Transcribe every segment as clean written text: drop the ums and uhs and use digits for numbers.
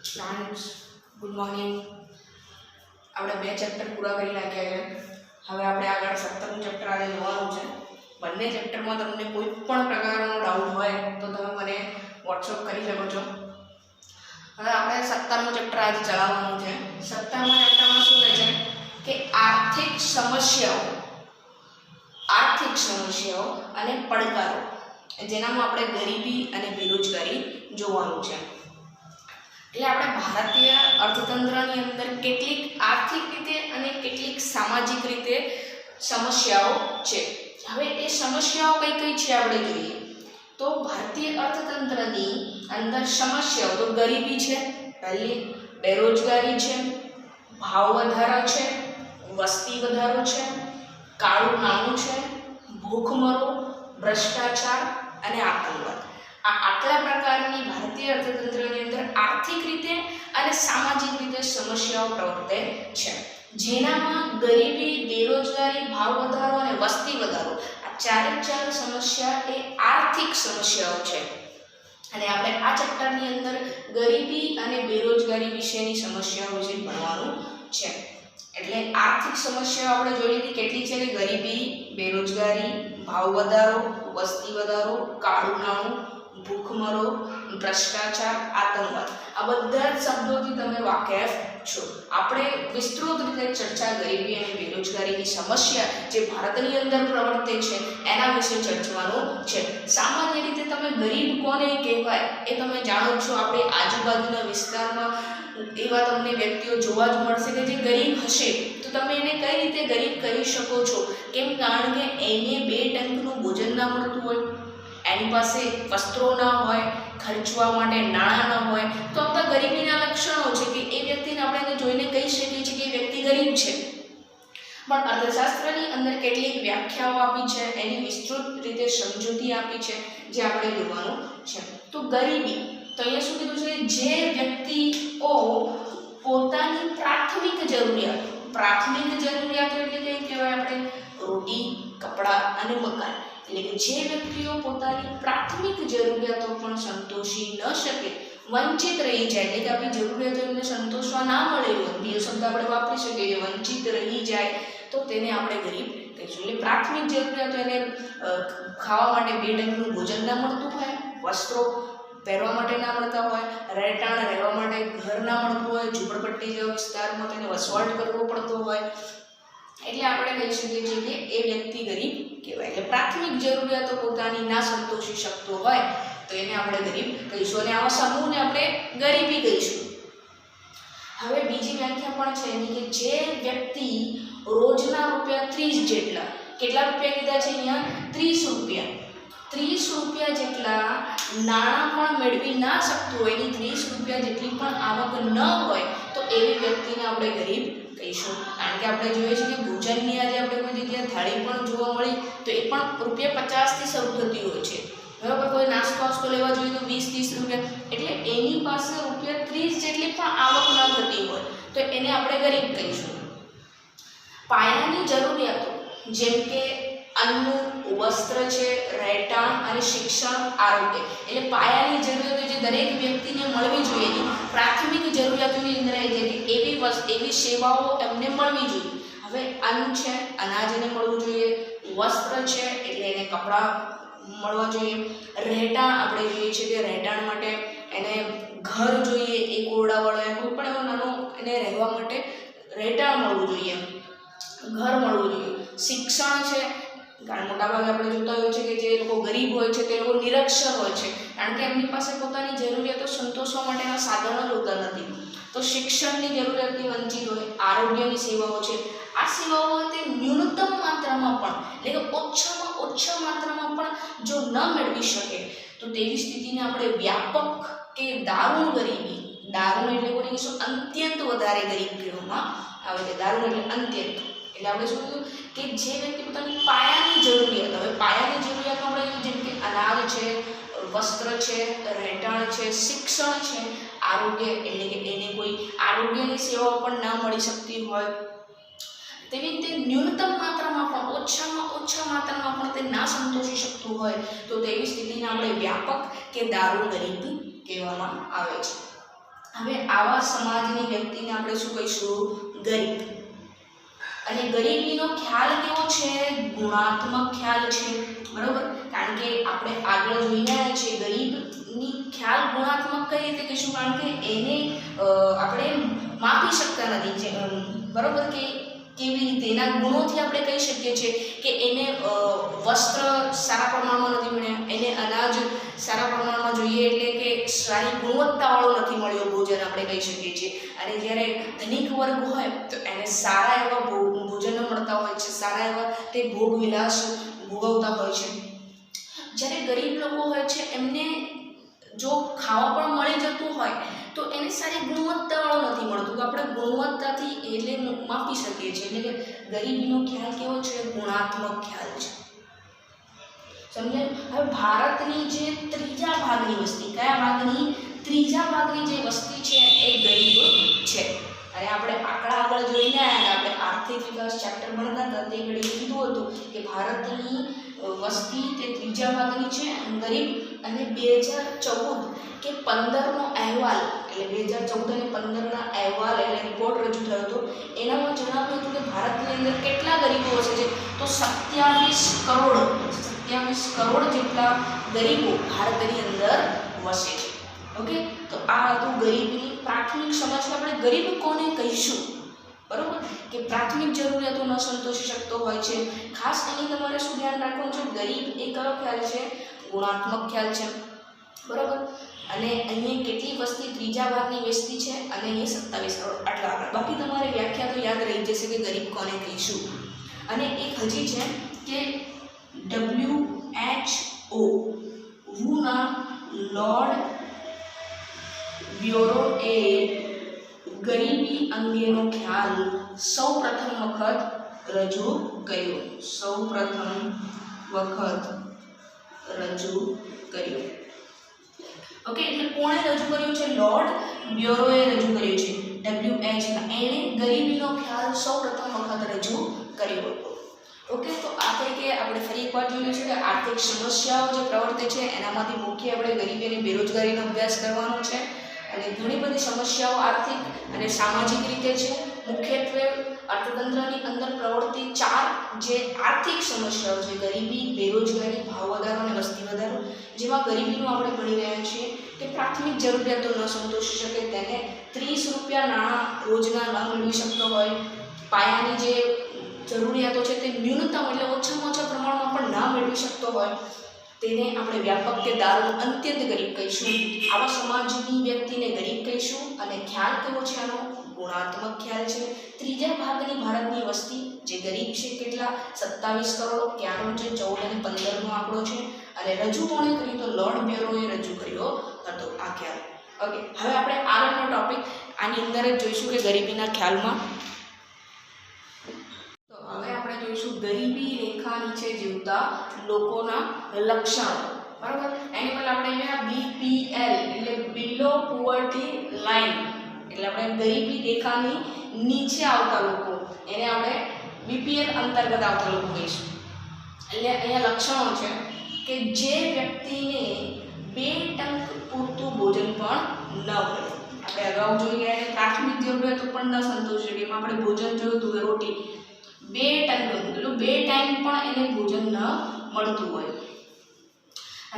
Students good morning. આપણે 2 chapter પૂરા કરી નાખ્યા છે. હવે આપણે આગળ 17મું ચેપ્ટર આજે જોવાનું છે. બંને ચેપ્ટરમાં તમને કોઈ પણ પ્રકારનો ડાઉટ હોય તો તમે મને વોટ્સઅપ કરી શકો છો. હવે આપણે 17મું ચેપ્ટર આજે ચલાવવાનું છે. 17મા ચેપ્ટરમાં શું રહે છે કે આર્થિક સમસ્યાઓ અને પડકારો, જેનામાં આપણે ગરીબી અને બેરોજગારી જોવાનું છે. એટલે આપણે ભારતીય અર્થતંત્રની અંદર કેટલીક આર્થિક રીતે અને કેટલીક સામાજિક રીતે સમસ્યાઓ છે. હવે એ સમસ્યાઓ કઈ કઈ છે આપણે જોઈએ તો ભારતીય અર્થતંત્રની અંદર સમસ્યાઓ તો ગરીબી છે, પહેલી, બેરોજગારી છે, ભાવ વધારો છે, વસ્તી વધારો છે, કાળું નાણું છે, ભૂખમરો, ભ્રષ્ટાચાર અને આતંકવાદ. આ આટલા પ્રકારની ભારતીય અર્થતંત્રની અંદર આર્થિક રીતે અને સામાજિક રીતે સમસ્યાઓ પ્રવર્તે છે, જેનામાં ગરીબી, બેરોજગારી, ભાવ વધારો અને વસ્તી વધારો આ ચારે ચાર સમસ્યા એ આર્થિક સમસ્યાઓ છે. અને આપણે આ ચેપ્ટરની અંદર ગરીબી અને બેરોજગારી વિશેની સમસ્યાઓ વિશે ભણવાનું છે. એટલે આર્થિક સમસ્યાઓ આપણે જોઈ લીધી કેટલી છે કે ગરીબી, બેરોજગારી, ભાવ વધારો, વસ્તી વધારો, કાળું નાણું, ભૂખમરો, ભ્રષ્ટાચાર, આતંકવાદ. આ બધા જ શબ્દોથી તમે વાકેફ છો. આપણે વિસ્તૃત રીતે ચર્ચા ગરીબી અને બેરોજગારીની સમસ્યા જે ભારતની અંદર પ્રવર્તે છે એના વિશે ચર્ચવાનું છે. સામાન્ય રીતે તમે ગરીબ કોને કહેવાય એ તમે જાણો છો. આપણે આજુબાજુના વિસ્તારમાં એવા તમને વ્યક્તિઓ જોવા જ મળશે કે જે ગરીબ હશે તો તમે એને કઈ રીતે ગરીબ કહી શકો છો? કેમ? કારણ કે એને 2 ટંકનું ભોજન ના મળતું હોય, એની પાસે વસ્ત્રો ના હોય, ખર્ચવા માટે નાણાં ન હોય, તો આ ગરીબીના લક્ષણો છે કે એ વ્યક્તિને આપણે જોઈને કહી શકીએ છીએ કે એ વ્યક્તિ ગરીબ છે. પણ અર્થશાસ્ત્રની અંદર કેટલીક વ્યાખ્યાઓ આપી છે, એની વિસ્તૃત રીતે સમજૂતી આપી છે જે આપણે જોવાનું છે. તો ગરીબી તો અહીંયા શું કીધું છે? જે વ્યક્તિઓ પોતાની પ્રાથમિક જરૂરિયાતો એટલે કઈ કહેવાય? આપણે રોટી, કપડાં અને મકાન. એટલે કે જે વ્યક્તિઓ પોતાની પ્રાથમિક જરૂરિયાતો પણ સંતોષી ન શકે, વંચિત રહી જાય, એટલે કે આપણી જરૂરિયાતોને સંતોષવા ના મળે હોય, બીજો શબ્દ આપણે વાપરી શકીએ, વંચિત રહી જાય તો તેને આપણે ગરીબ કહીશું. એટલે પ્રાથમિક જરૂરિયાતો એને ખાવા માટે 2 ટંકનું ભોજન ના મળતું હોય, વસ્ત્રો પહેરવા માટે ના મળતા હોય, રહેઠાણ રહેવા માટે ઘર ના મળતું હોય, ઝૂંપડપટ્ટી જેવા વિસ્તારમાં તેને વસવાટ કરવો પડતો હોય, એટલે આપણે કહી શકીએ છીએ કે એ વ્યક્તિ ગરીબ કહેવાય. એટલે પ્રાથમિક જરૂરિયાતો પોતાની ના સંતોષી શકતો હોય તો એને આપણે ગરીબ કહીશું અને આવા સમૂહને આપણે ગરીબી કહીશું. હવે બીજી વ્યાખ્યા પણ છે એની કે જે વ્યક્તિ રોજના ₹30 જેટલા, કેટલા રૂપિયા કીધા છે અહીંયા? 30 રૂપિયા જેટલા નાણાં પણ મેળવી ના શકતું હોય, એની 30 રૂપિયા જેટલી પણ આવક ન હોય તો એવી વ્યક્તિને આપણે ગરીબ કહીશું. કારણ કે આપણે જોઈએ છીએ કે ભોજનની આજે આપણે કોઈ જગ્યાએ થાળી પણ જોવા મળી તો એ પણ ₹50થી શરૂ થતી હોય છે. બરાબર? કોઈ નાસ્તો લેવા જોઈએ તો 20-30 રૂપિયા. એટલે એની પાસે ₹30 જેટલી પણ આવક ન થતી હોય તો એને આપણે ગરીબ કહીશું. પાયાની જરૂરિયાતો જેમ કે અન્ન, વસ્ત્ર છે, રહેઠાણ અને શિક્ષણ, આરોગ્ય, એટલે પાયાની જરૂરિયાતો જે દરેક વ્યક્તિને મળવી જોઈએ, એની પ્રાથમિક જરૂરિયાતોની અંદર આવી જાય કે એવી સેવાઓ એમને મળવી જોઈએ. હવે અન્ન છે, અનાજ એને મળવું જોઈએ, વસ્ત્ર છે એટલે એને કપડાં મળવા જોઈએ, રહેઠાણ આપણે જોઈએ છીએ કે રહેઠાણ માટે એને ઘર જોઈએ, એક ઓરડાવાળો કોઈ પણ એવો નાનો એને રહેવા માટે રહેઠાણ મળવું જોઈએ, ઘર મળવું જોઈએ. શિક્ષણ છે, કારણ મોટાભાગે આપણે જોતા હોય છે કે જે લોકો ગરીબ હોય છે તે લોકો નિરક્ષર હોય છે, કારણ કે એમની પાસે પોતાની જરૂરિયાતો સંતોષવા માટેના સાધનો જ હોતા નથી, તો શિક્ષણની જરૂરિયાતથી વંચિત હોય. આરોગ્યની સેવાઓ છે, આ સેવાઓ તે ન્યૂનતમ માત્રામાં પણ એટલે કે ઓછામાં ઓછા માત્રામાં પણ જો ન મેળવી શકે તો તેવી સ્થિતિને આપણે વ્યાપક કે દારૂણ ગરીબી, દારૂણ એટલે કોઈ કહીશું અત્યંત વધારે ગરીબ કહેવામાં આવે છે. દારૂણ એટલે અત્યંત, એટલે આપણે શું કીધું કે જે વ્યક્તિ પોતાની પાયાની જરૂરિયાત, હવે પાયાની જરૂરિયાતો આપણે જેમ કે અનાજ છે, વસ્ત્ર છે, રહેઠાણ છે, શિક્ષણ છે, આરોગ્ય એટલે કે એને કોઈ આરોગ્યની સેવાઓ પણ ના મળી શકતી હોય, તેવી રીતે ન્યૂનતમ માત્રામાં પણ ઓછામાં ઓછા માત્રામાં પણ તે ના સંતોષી શકતું હોય તો તેવી સ્થિતિને આપણે વ્યાપક કે દારૂણ ગરીબી કહેવામાં આવે છે. હવે આવા સમાજની વ્યક્તિને આપણે શું કહીશું? ગરીબ. અને ગરીબીનો ખ્યાલ કેવો છે? ગુણાત્મક ખ્યાલ છે, બરોબર. કારણ કે આપણે આગળ જોઈને આવ્યા છીએ ગરીબની ખ્યાલ ગુણાત્મક કઈ રીતે કહીશું? કારણ કે એને આપણે માપી શકતા નથી, બરોબર. કે કેવી રીતે એના ગુણોથી આપણે કહી શકીએ છીએ કે એને વસ્ત્ર સારા પ્રમાણમાં નથી મળ્યા, એને અનાજ સારા પ્રમાણમાં જોઈએ એટલે કે સારી ગુણવત્તાવાળું નથી મળ્યો ભોજન આપણે કહી શકીએ છીએ. અને જ્યારે ધનિક વર્ગ હોય તો એને સારા એવા ભોજનો મળતા હોય છે, સારા એવા તે ભોગ વિલાસ ભોગવતા હોય છે. જ્યારે ગરીબ લોકો હોય છે એમને જો ખાવા પણ મળી જતું હોય તો એને સારી ગુણવત્તાવાળું નથી મળતું. તો આપણે ગુણવત્તાથી એટલે માપી શકીએ છીએ. એટલે કે ગરીબીનો ખ્યાલ કેવો છે? ગુણાત્મક ખ્યાલ છે, સમજાય? હવે ભારતની જે ત્રીજા ભાગની વસ્તી, કયા ભાગની? ત્રીજા ભાગની જે વસ્તી છે એ ગરીબ છે. અને આપણે આંકડા આગળ જોઈને આવ્યા, આપણે આર્થિક વિકાસ ચેપ્ટર ભણતા હતા તે ઘડી કીધું હતું કે ભારતની વસ્તી તે ત્રીજા ભાગની છે, ગરીબ. અને 2014 કે 15નો અહેવાલ, એટલે 2014 અને 15ના અહેવાલ એટલે રિપોર્ટ રજૂ થયો હતો. એનામાં જણાવ્યું હતું કે ભારતની અંદર કેટલા ગરીબો વસે છે? તો 27 કરોડ જેટલા ગરીબો ભારતની અંદર વસે છે. ઓકે, તો આ હતું ગરીબની પ્રાથમિક સમજ. આપણે ગરીબ કોને કહીશું? બરોબર, કે પ્રાથમિક જરૂરિયાતો ન સંતોષી શકતો હોય છે. ખાસ અહીં તમારે શું ધ્યાન રાખવાનું છે? ગરીબ એ કયો ખ્યાલ છે? ગુણાત્મક ખ્યાલ છે, બરોબર. અને અહીંયા કેટલી વસ્તી? ત્રીજા ભાગની વસ્તી છે અને અહીંયા 27 કરોડ, આટલા આગળ. બાકી તમારે વ્યાખ્યા તો યાદ રહી જશે કે ગરીબ કોને કહીશું. અને એક હજી છે કે WHO વુના લોર્ડ બ્યુરો એ ગરીબી અંગેનો ખ્યાલ સૌપ્રથમ વખત રજૂ કર્યો. ઓકે, એટલે કોણે રજૂ કર્યું છે? લોર્ડ બ્યુરોએ રજૂ કર્યું છે. WHO એણે ગરીબીનો ખ્યાલ સૌપ્રથમ વખત રજૂ કર્યો હતો. ઓકે, તો આ તરીકે આપણે ફરી એકવાર જોયું છે કે આર્થિક સમસ્યાઓ જે પ્રવર્તે છે એનામાંથી મુખ્ય આપણે ગરીબી અને બેરોજગારીનો અભ્યાસ કરવાનો છે. અને ઘણી બધી સમસ્યાઓ આર્થિક અને સામાજિક રીતે છે. મુખ્યત્વે અર્થતંત્રની અંદર પ્રવર્તી 4 જે આર્થિક સમસ્યાઓ છે: ગરીબી, બેરોજગારી, ભાવ વધારો અને વસ્તી વધારો. જેમાં ગરીબીનું આપણે ભણી રહ્યા છીએ કે પ્રાથમિક જરૂરિયાતો ન સંતોષી શકે, તેને 30 રૂપિયા નાણાં રોજના ન મેળવી શકતો હોય, પાયાની જે જરૂરિયાતો છે તે ન્યૂનતમ એટલે ઓછામાં ઓછા પ્રમાણમાં પણ ના મેળવી શકતો હોય, તેને આપણે વ્યાપક કે દારૂણ અત્યંત ગરીબ કહીશું. આવા સમાજની વ્યક્તિને ગરીબ કહીશું. અને ખ્યાલ કેવો છે આનો? ગુણાત્મક ખ્યાલ છે. ત્રીજા ભાગની ભારતની વસ્તી જે ગરીબ છે, કેટલા? 27 કરોડ. ક્યાંનો છે? 14 અને 15નો આંકડો છે. અને રજૂ કોણે કર્યું? તો લોર્ડ બ્યુરોએ રજૂ કર્યો હતો આ ખ્યાલ. ઓકે, હવે આપણે આગળનો ટોપિક આની અંદર જ જોઈશું કે ગરીબીના ખ્યાલમાં. તો હવે આપણે જોઈશું ગરીબી રેખા નીચે જીવતા લોકોના લક્ષણો, બરાબર. એની પહેલા આપણે અહીંયા BPL એટલે બિલો પોવર્ટી લાઇન, એટલે આપણે ગરીબી રેખાની નીચે આવતા લોકો, એને આપણે BPL અંતર્ગત આવતા લોકો કહીશું. એટલે અહીંયા લક્ષણો છે કે જે વ્યક્તિને 2 ટંક પૂરતું ભોજન પણ ન મળે. આપણે અગાઉ જોઈ ગયા કે પ્રાથમિક જરૂરિયાતો પણ ન સંતોષે, એમાં આપણે ભોજન જોયું હતું, રોટી 2 ટંક, એટલે 2 ટાઈમ પણ એને ભોજન ન મળતું હોય.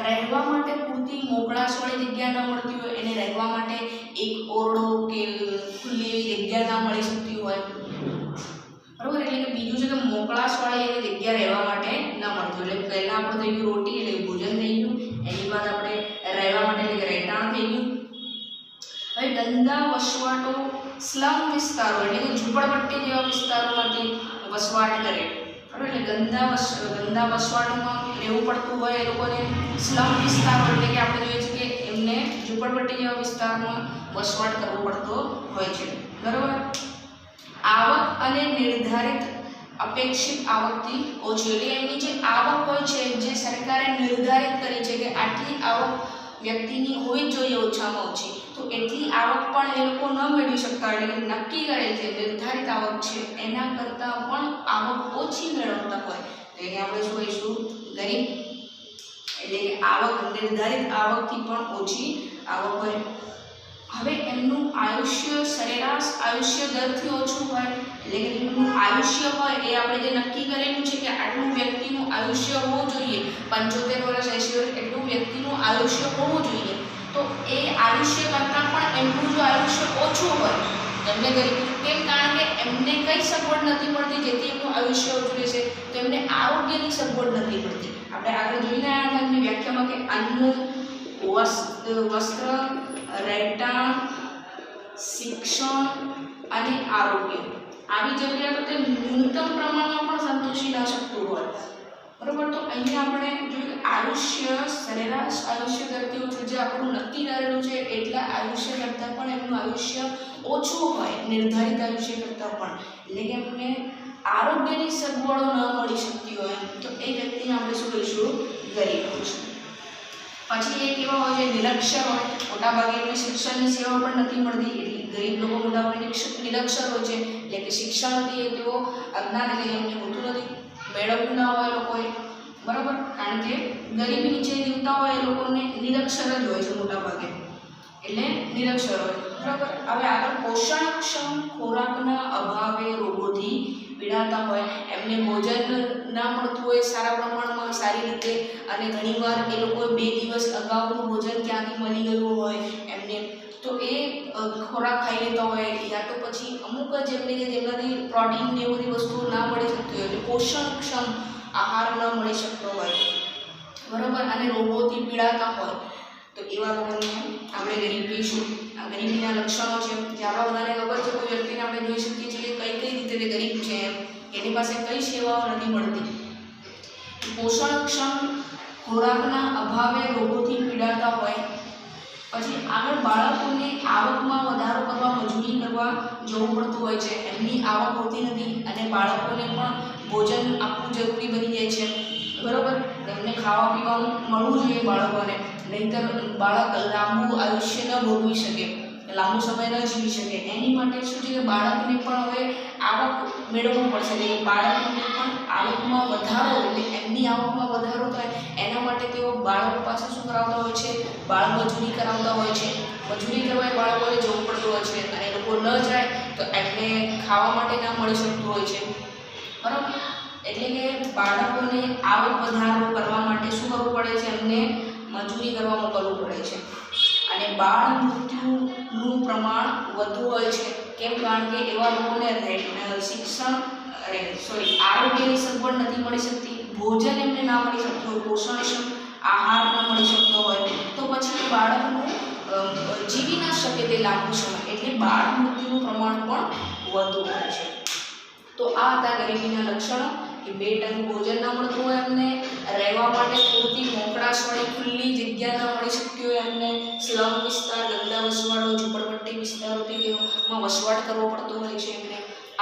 રહેવા માટે પૂરતી મોકળાશવાળી જગ્યા ન મળતી હોય, એને રહેવા માટે એક ઓરડો કે ખુલ્લી એવી જગ્યા ના મળી શકતી હોય, બરાબર. એટલે કે બીજું છે કે મોકળાશવાળી એવી જગ્યા રહેવા માટે ન મળતી હોય. એટલે પહેલાં આપણે થઈ ગયું રોટી એટલે ભોજન થઈ ગયું, એની બાદ આપણે રહેવા માટે એટલે કે રહેઠાણ થઈ ગયું. હવે ગંદા વસવાટો, સ્લમ વિસ્તારો એટલે કે ઝૂંપડપટ્ટી જેવા વિસ્તારોમાંથી વસવાટ કરે, બરાબર. એટલે ગંદા વસવાટમાં રહેવું પડતું હોય એ લોકોને. સ્લમ વિસ્તારો એટલે કે આપણે જોઈએ છીએ કે એમને ઝૂંપડપટ્ટી જેવા વિસ્તારમાં વસવાટ કરવો પડતો હોય છે, બરાબર. આવક અને નિર્ધારિત અપેક્ષિત આવકથી ઓછી, એટલે એમની જે આવક હોય છે જે સરકારે નિર્ધારિત કરી છે કે આટલી આવક વ્યક્તિની હોવી જ જોઈએ ઓછામાં ઓછી, તો એટલી આવક પણ એ લોકો ન મેળવી શકતા. એટલે નક્કી કરેલ છે નિર્ધારિત આવક છે એના કરતાં પણ આવક ઓછી મેળવતા હોય તો એને આપણે શું કહીશું? ગરીબ. એટલે કે આવક નિર્ધારિત આવકથી પણ ઓછી આવક હોય. હવે એમને એમનું આયુષ્ય સરેરાશ આયુષ્ય દરથી ઓછું હોય, એટલે કે એમનું આયુષ્ય હોય એ આપણે જે નક્કી કરેલું છે કે આટલું વ્યક્તિનું આયુષ્ય હોવું જોઈએ, 75 વર્ષ 80 વર્ષ એટલું વ્યક્તિનું આયુષ્ય હોવું જોઈએ, તો એ આયુષ્ય કરતાં પણ એમનું જો આયુષ્ય ઓછું હોય એમને ગરીબી. કેમ? કારણ કે એમને કઈ સગવડ નથી મળતી જેથી એમનું આયુષ્ય ઓછું રહેશે, તો એમને આરોગ્યની સગવડ નથી મળતી. આપણે આગળ જોઈને આવ્યા હતા એમની વ્યાખ્યામાં કે અન્ન, વસ્ત્ર, રહેઠાણ, શિક્ષણ અને આરોગ્ય આવી જરૂરિયાતો તે ન્યૂનતમ પ્રમાણમાં પણ સંતોષી ન શકતું હોય. બરાબર. તો અહીંયા આપણે જોયું કે આયુષ્ય સરેરાશ આયુષ્ય દરથી ઓછું જે આપણું નક્કી કરેલું છે એટલા આયુષ્ય કરતાં પણ એમનું આયુષ્ય ઓછું હોય, નિર્ધારિત આયુષ્ય કરતાં પણ, એટલે કે એમને આરોગ્યની સગવડો ન મળી શકતી હોય તો એ વ્યક્તિને આપણે શું કહીશું? ગરીબ કહીશું. પછી એક એવા હોય જે નિરક્ષર હોય, મોટાભાગે એમને શિક્ષણની સેવા પણ નથી મળતી, એટલે ગરીબ લોકો મોટાભાગે નિરક્ષર હોય છે, એટલે કે શિક્ષણ નથી, તેઓ અજ્ઞાન એટલે એમને હોતું નથી, મેળવ્યું ના હોય લોકોએ. બરાબર. કારણ કે ગરીબી નીચે જીવતા હોય એ લોકોને નિરક્ષર જ હોય છે મોટાભાગે, એટલે નિરક્ષર હોય. બરાબર. હવે આગળ પોષણક્ષમ ખોરાકના અભાવે રોગોથી પીડાતા હોય, એમને ભોજન ના મળતું હોય સારા પ્રમાણમાં સારી રીતે, અને ઘણીવાર એ લોકો 2 દિવસ અગાઉનું ભોજન ક્યાંથી મળી ગયું હોય એમને, તો એ ખોરાક ખાઈ લેતા હોય, યા તો પછી અમુક જ એમને જેમનાથી પ્રોટીન ને એવી બધી વસ્તુઓ ના મળી શકતી હોય, એટલે પોષણક્ષમ આહાર ન મળી શકતો હોય. બરાબર. અને રોગોથી પીડાતા હોય તો એવા લોકોને આપણે ગરીબ કહીશું. આ ગરીબીના લક્ષણો છે જે આપણા બધાને ખબર છે. કોઈ વ્યક્તિને આપણે જોઈ શકીએ છીએ કે કઈ રીતે તે ગરીબ છે, એની પાસે કઈ સેવાઓ નથી મળતી. પોષણક્ષમ ખોરાકના અભાવે રોગોથી પીડાતા હોય. પછી આગળ બાળકોને આવકમાં વધારો કરવા મજૂરી કરવા જવું પડતું હોય છે, એમની આવક હોતી નથી અને બાળકોને પણ ભોજન આપવું જરૂરી બની જાય છે. બરાબર. એમને ખાવા પીવાનું મળવું જોઈએ બાળકોને, નહીંતર બાળક લાંબુ આયુષ્ય ન ભોગવી શકે, લાંબો સમય ન જીવી શકે. એની માટે શું છે કે બાળકને પણ હવે આવક મેળવવું પડશે, એટલે બાળકને પણ આવકમાં વધારો, એટલે એમની આવકમાં વધારો થાય એના માટે તેઓ બાળકો પાસે શું કરાવતા હોય છે? બાળ મજૂરી કરાવતા હોય છે. મજૂરી કરવા બાળકોને જવું પડતું હોય છે, અને એ લોકો ન જાય તો એમને ખાવા માટે ના મળી શકતું હોય છે. બરાબર. એટલે કે બાળકોને આવક વધારો કરવા માટે શું કરવું પડે છે? એમને મજૂરી કરવા મોકલવું પડે છે. અને બાળ મૃત્યુનું પ્રમાણ વધુ હોય છે. કેમ? કારણ કે એવા લોકોને શિક્ષણ આરોગ્યની સગવડ નથી મળી શકતી, ભોજન એમને ના મળી શકતું હોય, પોષણક્ષમ આહાર ન મળી શકતો હોય, તો પછી બાળકનું જીવી ના શકે તે લાંબુ સમય, એટલે બાળ મૃત્યુનું પ્રમાણ પણ વધુ હોય છે. તો આ હતા ગરીબીના લક્ષણો કે 2 ટંક ભોજન ન મળતું હોય એમને, રહેવા માટે પૂરતી મોકળાશવાળી ખુલ્લી જગ્યા ન મળી શકતી હોય એમને, સ્લમ વિસ્તાર, ગંદા વસવાટો, ઝૂંપડપટ્ટી વિસ્તારોથી તેઓમાં વસવાટ કરવો પડતો હોય છે એમને.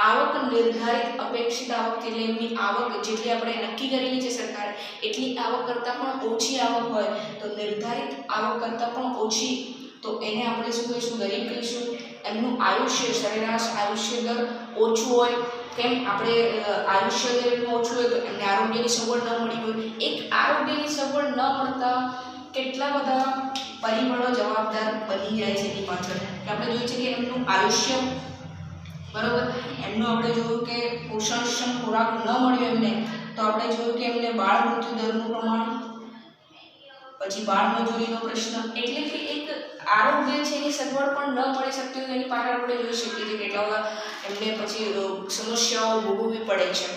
આવક નિર્ધારિત અપેક્ષિત આવક, એટલે એમની આવક જેટલી આપણે નક્કી કરેલી છે સરકારે એટલી આવક કરતાં પણ ઓછી આવક હોય તો નિર્ધારિત આવક કરતાં પણ ઓછી, તો એને આપણે શું કહીશું? ગરીબ કહીશું. એમનું આયુષ્ય સરેરાશ આયુષ્ય દર ઓછું હોય. કેમ? આપણે આયુષ્ય દર એમનું ઓછું હોય તો એમને આરોગ્યની સગવડ ન મળી હોય. એક આરોગ્યની સગવડ ન મળતા કેટલા બધા પરિબળો જવાબદાર બની જાય છે એની પાછળ. કે આપણે જોઈએ છે કે એમનું આયુષ્ય, બરાબર, એમનું આપણે જોયું કે પોષણક્ષમ ખોરાક ન મળ્યો એમને, તો આપણે જોયું કે એમને બાળ મૃત્યુ દરનું પ્રમાણ, પછી બાળ મજૂરીનો પ્રશ્ન, એટલે કે એક આરોગ્ય છે એની સગવડ પણ ન મળી શકતી હોય એની પાછળ આપણે જોઈ શકીએ છીએ કેટલા બધા એમને પછી સમસ્યાઓ ભોગવવી પડે છે.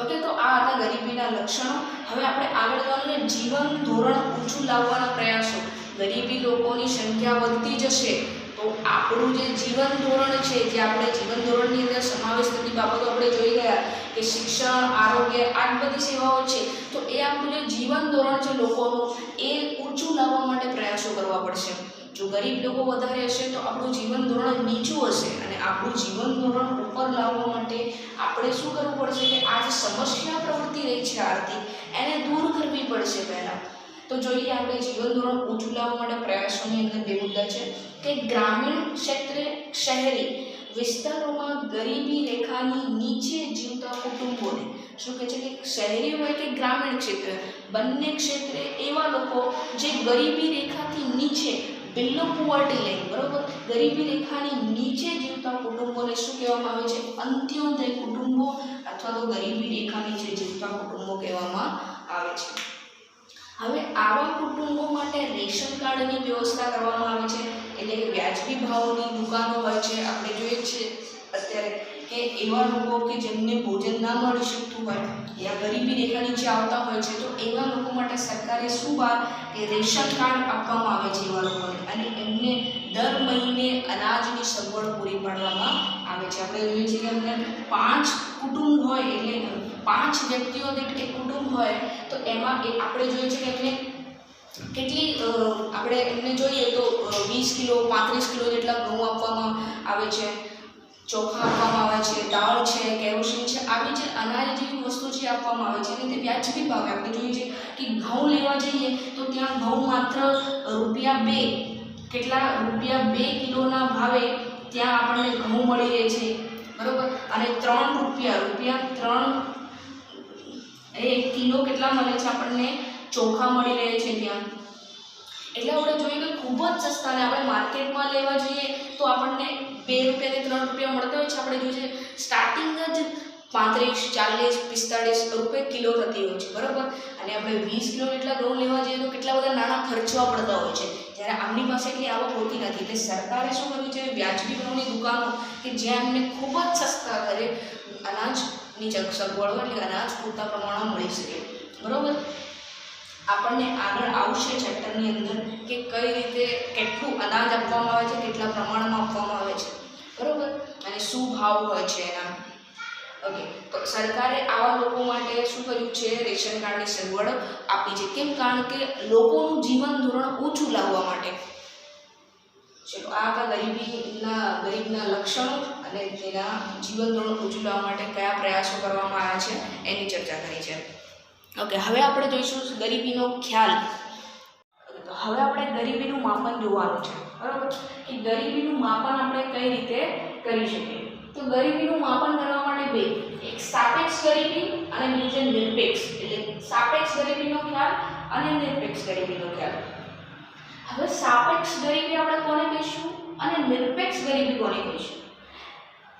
ઓકે. તો આ હતા ગરીબીના લક્ષણો. હવે આપણે આગળ જવાનું જીવન ધોરણ ઊંચું લાવવાના પ્રયાસો. ગરીબી લોકોની સંખ્યા વધતી જશે તો આપણું જે જીવન ધોરણ છે, જે આપણે જીવન ધોરણની અંદર સમાવેશ થતી બાબતો આપણે જોઈ ગયા કે શિક્ષણ, આરોગ્ય, આ બધી સેવાઓ છે, તો એ આપણું જે જીવન ધોરણ છે લોકોનું એ ઊંચું લાવવા માટે પ્રયાસો કરવા પડશે. જો ગરીબ લોકો વધારે હશે તો આપણું જીવન ધોરણ નીચું હશે, અને આપણું જીવન ધોરણ ઉપર લાવવા માટે આપણે શું કરવું પડશે કે આ જે સમસ્યા પ્રવૃત્તિ રહી છે આર્થિક, એને દૂર કરવી પડશે પહેલાં. તો જોઈએ આપણે જીવન ધોરણ ઊંચું લાવવા માટે પ્રયાસોની અંદર 2 મુદ્દા છે કે ગ્રામીણ ક્ષેત્રે શહેરી વિસ્તારોમાં ગરીબી રેખાની નીચે જીવતા કુટુંબોને, શું કહે છે કે શહેરી હોય કે ગ્રામીણ ક્ષેત્ર, બંને ક્ષેત્રે એવા લોકો જે ગરીબી રેખાથી નીચે બિલો પુઅર્ટી લાઇન, બરોબર, ગરીબી રેખાની નીચે જીવતા કુટુંબોને શું કહેવામાં આવે છે? અંત્યોદય કુટુંબો અથવા તો ગરીબી રેખા નીચે જીવતા કુટુંબો કહેવામાં આવે છે. હવે આવા કુટુંબો માટે રેશન કાર્ડની વ્યવસ્થા કરવામાં આવે છે, એટલે કે વ્યાજબી ભાવની દુકાનો હોય છે. આપણે જોઈએ છીએ અત્યારે કે એવા લોકો કે જેમને ભોજન ના મળી શકતું હોય યા ગરીબી રેખા નીચે આવતા હોય છે, તો એવા લોકો માટે સરકારે શું બહાર કે રેશન કાર્ડ આપવામાં આવે છે એવા લોકોને, અને એમને દર મહિને અનાજની સગવડ પૂરી પાડવામાં આવે છે. આપણે જોઈએ છીએ કે અમને 5 કુટુંબ હોય, એટલે 5 વ્યક્તિઓ દીઠ એક કુટુંબ હોય, તો એમાં આપણે જોઈએ છીએ કે એમને કેટલી આપણે એમને જોઈએ તો 20 કિલો 35 કિલો જેટલા ઘઉં આપવામાં આવે છે, ચોખા આપવામાં આવે છે, દાળ છે, કેરોસીન છે, આવી જે અનાજ જેવી વસ્તુ જે આપવામાં આવે છે અને તે વ્યાજબી ભાવે. આપણે જોઈએ છીએ કે ઘઉં લેવા જઈએ તો ત્યાં ઘઉં માત્ર ₹2 કેટલા ₹2 કિલોના ભાવે ત્યાં આપણને ઘઉં મળી રહે છે, બરોબર, અને ₹3 કિલો કેટલા મળે છે આપણને? ચોખા મળી રહે છે ત્યાં. એટલે આપણે જોઈએ કે ખૂબ જ સસ્તા, અને આપણે માર્કેટમાં લેવા જઈએ તો આપણને ₹2 ને ₹3 મળતા હોય છે. આપણે જોઈએ સ્ટાર્ટિંગ જ 35, 40, 45 કિલો થતી હોય છે, બરાબર, અને આપણે 20 કિલો જેટલા ઘઉં લેવા જઈએ તો કેટલા બધા નાણાં ખર્ચવા પડતા હોય છે, જ્યારે આમની પાસે એટલી આવક હોતી નથી. એટલે સરકારે શું કર્યું છે? વ્યાજબી ભાવની દુકાનો કે જ્યાં એમને ખૂબ જ સસ્તા દરે અનાજની સગવડો, એટલે અનાજ પૂરતા પ્રમાણમાં મળી શકે, બરાબર. આપણને આગળ આવશે ચેપ્ટરની અંદર કે કઈ રીતે કેટલું અનાજ આપવામાં આવે છે, કેટલા પ્રમાણમાં આપવામાં આવે છે, બરાબર, અને શું ભાવ હોય છે એના. ઓકે, તો સરકારે આવા લોકો માટે શું કર્યું છે? રેશન કાર્ડની સગવડ આપી છે. કેમ? કારણ કે લોકોનું જીવન ધોરણ ઊંચું લાવવા માટે. ચલો, આ હતા ગરીબના લક્ષણો અને તેના જીવન ધોરણ ઊંચું લાવવા માટે કયા પ્રયાસો કરવામાં આવ્યા છે એની ચર્ચા કરી છે. ઓકે, હવે આપણે જોઈશું ગરીબીનો ખ્યાલ. તો હવે આપણે ગરીબીનું માપન જોવાનું છે, બરાબર, કે ગરીબીનું માપન આપણે કઈ રીતે કરી શકીએ. તો ગરીબીનું માપન કરવા માટે બે, એક સાપેક્ષ ગરીબી અને બીજો નિરપેક્ષ, એટલે સાપેક્ષ ગરીબીનો ખ્યાલ અને નિરપેક્ષ ગરીબીનો ખ્યાલ. હવે સાપેક્ષ ગરીબી આપણે કોને કહીશું અને નિરપેક્ષ ગરીબી કોને કહીશું?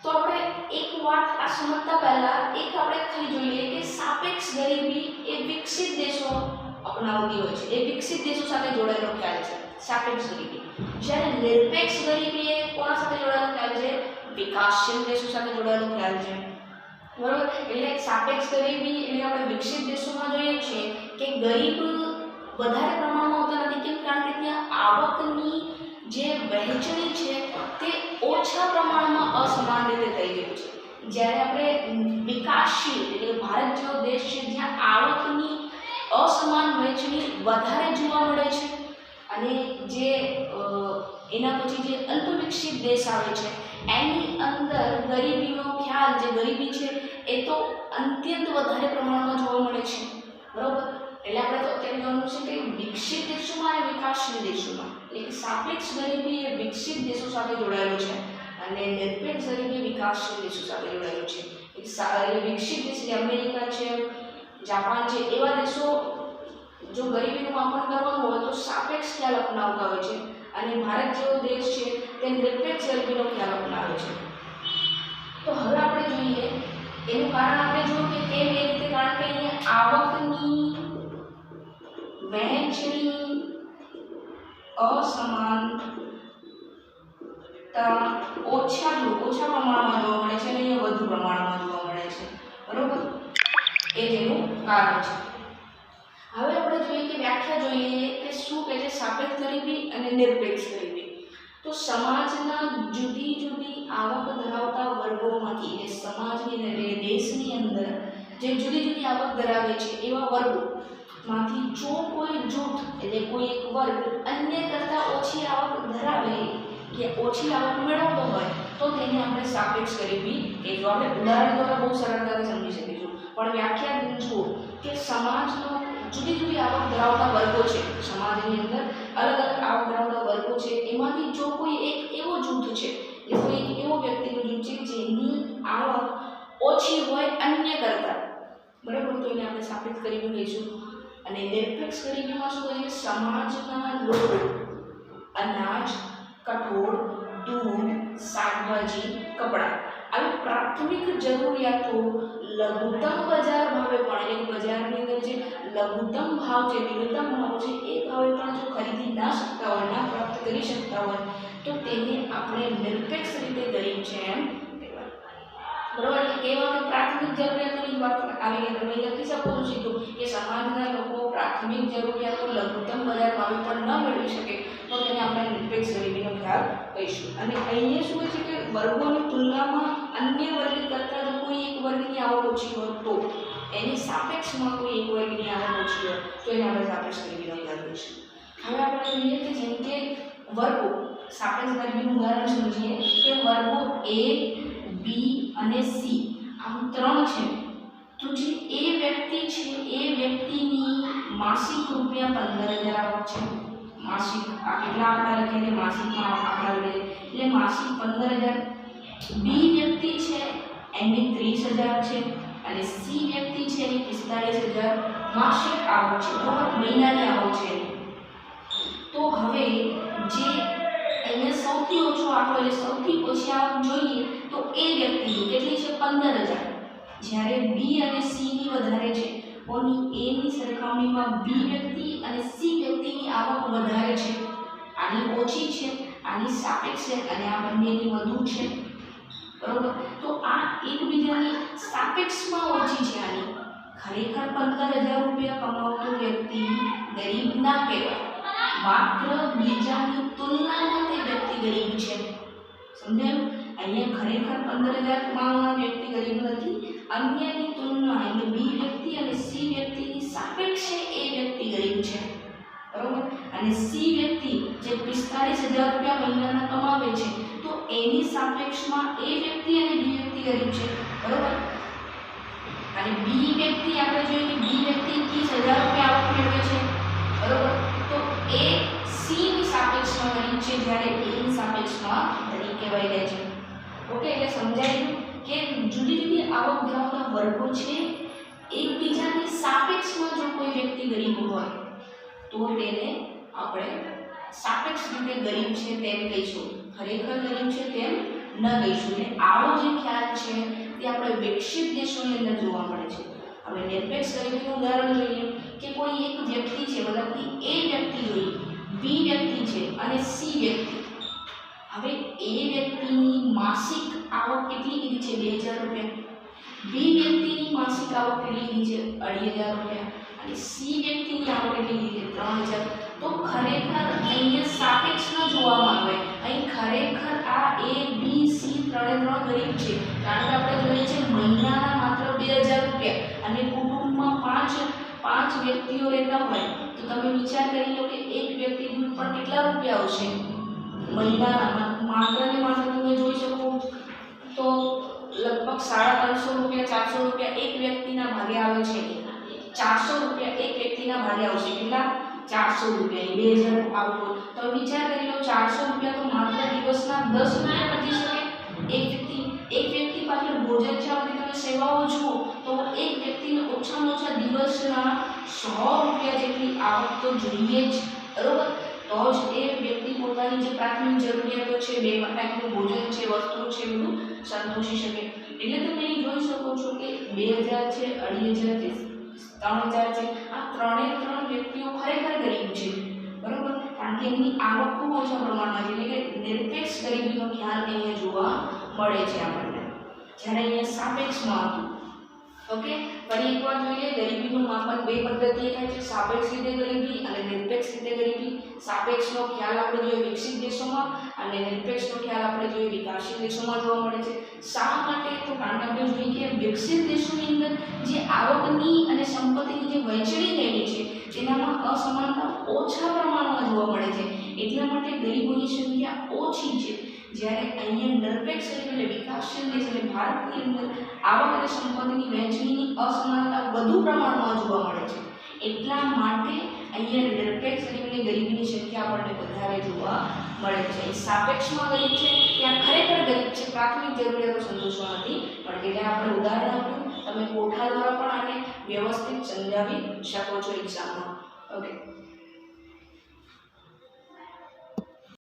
તો આપણે એક વાત આ સમજતા પહેલા એક આપણે ખાલી જોઈ લઈએ કે સાપેક્ષ ગરીબી એ વિકસિત દેશો અપનાવતી હોય છે, એ વિકસિત દેશો સાથે જોડાયેલો ખ્યાલ છે સાપેક્ષ ગરીબી. જ્યારે નિરપેક્ષ ગરીબી એ કોના સાથે જોડાયેલો ખ્યાલ છે? વિકાસશીલ દેશો સાથે જોડાયેલો ખ્યાલ છે, બરાબર. એટલે સાપેક્ષ ગરીબી એટલે આપણે વિકસિત દેશોમાં જોઈએ છીએ કે ગરીબ વધારે પ્રમાણમાં હોતા નથી. કેમ? કારણ કે ત્યાં આવકની જે વહેંચણી છે તે ઓછા પ્રમાણમાં અસમાન રીતે થઈ ગયું છે. જ્યારે આપણે વિકાસશીલ એટલે ભારત જેવો દેશ છે જ્યાં આવકની અસમાન વહેંચણી વધારે જોવા મળે છે, અને જે એના પછી જે અલ્પ વિકસિત દેશ આવે છે એની અંદર ગરીબીનો ખ્યાલ, જે ગરીબી છે એ તો અત્યંત વધારે પ્રમાણમાં જોવા મળે છે, બરાબર. એટલે આપણે તો અત્યારે જોવાનું છે કે વિકસિત દેશોમાં અને વિકાસશીલ દેશોમાં, એટલે સાપેક્ષ ગરીબી એ વિકસિત દેશો સાથે જોડાયેલો છે અને નિરપેક્ષ ગરીબી વિકાસશીલ દેશો સાથે જોડાયેલો છે. એટલે વિકસિત દેશ અમેરિકા છે, જાપાન છે, એવા દેશો જો ગરીબીનું માપન કરવાનું હોય તો સાપેક્ષ ખ્યાલ અપનાવતા હોય છે, અને ભારત જેવો દેશ છે તે નિરપેક્ષ ગરીબીનો ખ્યાલ અપનાવે છે. તો હવે આપણે જોઈએ એનું કારણ આપણે જોયું કે કેમ એ રીતે, કારણ કે અહીંયા આવકની વહેંચણી અસમાનતા ઓછા પ્રમાણમાં જોવા મળે છે અને અહીંયા વધુ પ્રમાણમાં જોવા મળે છે, બરોબર. એ તેનું કારણ છે. હવે આપણે જોઈએ કે વ્યાખ્યા જોઈએ કે શું કહે છે સાપેક્ષ ગરીબી અને નિરપેક્ષ ગરીબી. તો સમાજના જુદી જુદી આવક ધરાવતા વર્ગોમાંથી, એટલે સમાજની અને દેશની અંદર જે જુદી જુદી આવક ધરાવે છે એવા વર્ગોમાંથી જો કોઈ જૂથ એટલે કોઈ એક વર્ગ અન્ય કરતાં ઓછી આવક ધરાવે કે ઓછી આવક મેળવતો હોય તો તેને આપણે સાપેક્ષ ગરીબી કહીશું. આપણે ઉદાહરણ દ્વારા બહુ સરળતાથી સમજી શકીશું, પણ વ્યાખ્યા જુઓ કે સમાજનો જુદી જુદી આવક ધરાવતા વર્ગો છે, સમાજની અંદર અલગ અલગ આવક ધરાવતા વર્ગો છે, એમાંથી જો કોઈ એક એવો જૂથ છે કે કોઈ એક એવો વ્યક્તિનું જૂથ છે જેની આવક ઓછી હોય અન્ય કરતાં, બરાબર, તો એને આપણે સાપેક્ષ ગરીબી કહીશું. અને નિરપેક્ષ ગરીબીમાં શું કરીએ? સમાજના લોકો અનાજ, કઠોળ, દૂધ, શાકભાજી, કપડાં આવી પ્રાથમિક જરૂરિયાતો લઘુત્તમ બજાર ભાવે પણ એટલે બજારની અંદર જે લઘુત્તમ ભાવ છે, ન્યૂનતમ ભાવ છે એ ભાવે પણ જો ખરીદી ના શકતા હોય, ના પ્રાપ્ત કરી શકતા હોય તો તેને આપણે નિરપેક્ષ રીતે ગરીબ છે એમ કહેવાય. બરોબર. એટલે કેવા કે પ્રાથમિક જરૂરિયાતોની વાત આવી ગઈ. તમે લખી શકો છો સીધું કે સમાજના લોકો પ્રાથમિક જરૂરિયાતો લઘુત્તમ બજાર ભાવે પણ ન મેળવી શકે તો તેને આપણે નિરપેક્ષ ગરીબીનો ખ્યાલ કહીશું. અને અહીંયા શું છે કે વર્ગોની તુલનામાં અન્ય વર્ગ કરતાં જો કોઈ એક વર્ગની આવક ઓછી હોય તો એની સાપેક્ષમાં કોઈ એક વર્ગની આવક ઓછી હોય તો એને આપણે સાપેક્ષ ગરીબીનો ખ્યાલ કહીશું. હવે આપણે જોઈએ કે જેમ કે વર્ગો સાપેક્ષ ગરીબીનું ઉદાહરણ સમજીએ કે વર્ગો A, B અને C આમ ત્રણ છે. તો જે એ વ્યક્તિ છે એ વ્યક્તિની માસિક રૂપિયા 15,000 આવક છે. માસિક આ કેટલા આંકડા લખીને માસિકમાં આંકડા લઈએ એટલે માસિક 15,000. બી વ્યક્તિ છે એની 30,000 છે અને સી વ્યક્તિ છે એની 45,000 માસિક આવક છે. બરાબર. મહિનાની આવક છે. તો હવે જે અહીંયા સૌથી ઓછો આંકડો એટલે સૌથી ઓછી આવક જોઈએ તો એ વ્યક્તિની કેટલી છે 15,000. જ્યારે બી અને સી ની વધારે છે ઓની એ ની સરખામણીમાં બી વ્યક્તિ અને સી વ્યક્તિની આવક વધારે છે. આની ઓછી છે, આની સાપેક્ષ છે અને આ બંનેની વધુ છે. બરોબર. તો આ એકબીજાની સાપેક્ષમાં ઓછી છે. આની ખરેખર 15,000 રૂપિયા કમાવતો વ્યક્તિ ગરીબ ના કહેવાય. માત્ર બીજાની તુલનામાં તે વ્યક્તિ ગરીબ છે. સમજાયું? અહીંયા ખરેખર 15,000 કમાવનાર વ્યક્તિ ગરીબ નથી. અન્યની તુલના એટલે બી વ્યક્તિ અને સી વ્યક્તિની સાપેક્ષે એ વ્યક્તિ ગરીબ છે. બરોબર. અને સી વ્યક્તિ જે 45,000 રૂપિયા મહિનાના કમાવે છે તો એની સાપેક્ષમાં એ વ્યક્તિ અને બી વ્યક્તિ ગરીબ છે. બરોબર. અને બી વ્યક્તિ આપણે જોઈએ કે બી વ્યક્તિ 30,000 રૂપિયા આવક મેળવે છે. બરોબર. તો એ સી ની સાપેક્ષમાં ગરીબ છે જ્યારે એ ની સાપેક્ષમાં ગરીબ કહેવાય રહે છે. ઓકે. એટલે સમજાયું કે જુદી જુદી આવક ધરાવતા વર્ગો છે એકબીજાની સાપેક્ષમાં જો કોઈ વ્યક્તિ ગરીબ હોય તો તેને આપણે સાપેક્ષ રીતે ગરીબ છે તેમ કહીશું. ખરેખર ગરીબ છે તેમ ન કહીશું. એટલે આવો જે ખ્યાલ છે તે આપણે વિકસિત દેશોની અંદર જોવા મળે છે. આપણે નિરપેક્ષ ગરીબીનું ઉદાહરણ જોઈએ કે કોઈ એક વ્યક્તિ છે મતલબ કે એ વ્યક્તિ જોઈએ, બી વ્યક્તિ છે અને સી વ્યક્તિ. હવે એ વ્યક્તિની માસિક આવક કેટલી કીધી છે 2,000 રૂપિયા. બી વ્યક્તિની માસિક આવક કેટલી કીધી છે 2,500 રૂપિયા અને સી વ્યક્તિની આવક કેટલી કીધી છે 3,000. તો ખરેખર અહીંયા સાપેક્ષ ન જોવામાં આવે. અહીં ખરેખર આ એ બી સી ત્રણે ત્રણ ગરીબ છે કારણ કે આપણે જોઈએ છે મહિનાના માત્ર 2,000 રૂપિયા અને કુટુંબમાં પાંચ વ્યક્તિઓ રહેતા હોય તો તમે વિચાર કરી લો કે એક વ્યક્તિ દીઠ પણ કેટલા રૂપિયા આવશે મહિનાના. માત્ર ને માત્ર તમે જોઈ શકો તો લગભગ 350 રૂપિયા 400 રૂપિયા એક વ્યક્તિના ભાગે આવે છે. 400 રૂપિયા એક વ્યક્તિના ભાગે આવશે. કેટલા? 400 રૂપિયા. 2,000 આવતો તો વિચાર કરી લો 400 રૂપિયા તો માત્ર દિવસના 10 રૂપિયા બચી શકે. એક વ્યક્તિ પાછળ ભોજન છે અને તમે સેવાઓ જુઓ તો એક વ્યક્તિને ઓછામાં ઓછા દિવસના 100 રૂપિયા જેટલી આવક તો જોઈએ જ. બરોબર. તો જ એ વ્યક્તિ પોતાની જે પ્રાથમિક જરૂરિયાતો છે, બે ટાઈમનું ભોજન છે, વસ્તુ છે, બધું સંતોષી શકે. એટલે તમે અહીં જોઈ શકો છો કે 2,000 છે, 2,500 છે, 3,000 છે. આ ત્રણે ત્રણ વ્યક્તિઓ ખરેખર ગરીબ છે. બરોબર. કારણ કે એમની આવક ખૂબ ઓછા પ્રમાણમાં છે. એટલે કે નિરપેક્ષ ગરીબીનો ખ્યાલ અહીંયા જોવા મળે છે આપણને, જ્યારે અહીંયા સાપેક્ષમાં હતું. ઓકે. ફરી એકવાર જોઈએ ગરીબીનું માપન બે પદ્ધતિએ થાય છે, સાપેક્ષ રીતે ગરીબી અને નિરપેક્ષ રીતે ગરીબી. સાપેક્ષનો ખ્યાલ આપણે જોઈએ વિકસિત દેશોમાં અને નિરપેક્ષનો ખ્યાલ આપણે જોઈએ વિકાસશીલ દેશોમાં જોવા મળે છે. શા માટે? તો કારણ કે આપણે જોઈએ કે વિકસિત દેશોની અંદર જે આવકની અને સંપત્તિની જે વહેંચણી થયેલી છે તેનામાં અસમાનતા ઓછા પ્રમાણમાં જોવા મળે છે. એટલા માટે ગરીબોની સંખ્યા ઓછી છે. જ્યારે અહીંયા નિરપેક્ષ એટલે વિકાસશીલ દેશ એટલે ભારતની અંદર આવક અને સંપત્તિની વહેંચણીની અસમાનતા વધુ પ્રમાણમાં જોવા મળે છે. એટલા માટે અહીંયા નિરપેક્ષ એટલે ગરીબીની સંખ્યા આપણને વધારે જોવા મળે છે. સાપેક્ષમાં ગરીબ છે ત્યાં ખરેખર ગરીબ છે, પ્રાથમિક જરૂરિયાતો સંતોષવા નથી પણ એટલે આપણે ઉદાહરણ આપ્યું. તમે કોઠા દ્વારા પણ આને વ્યવસ્થિત સમજાવી શકો છો એક્ઝામમાં. ઓકે.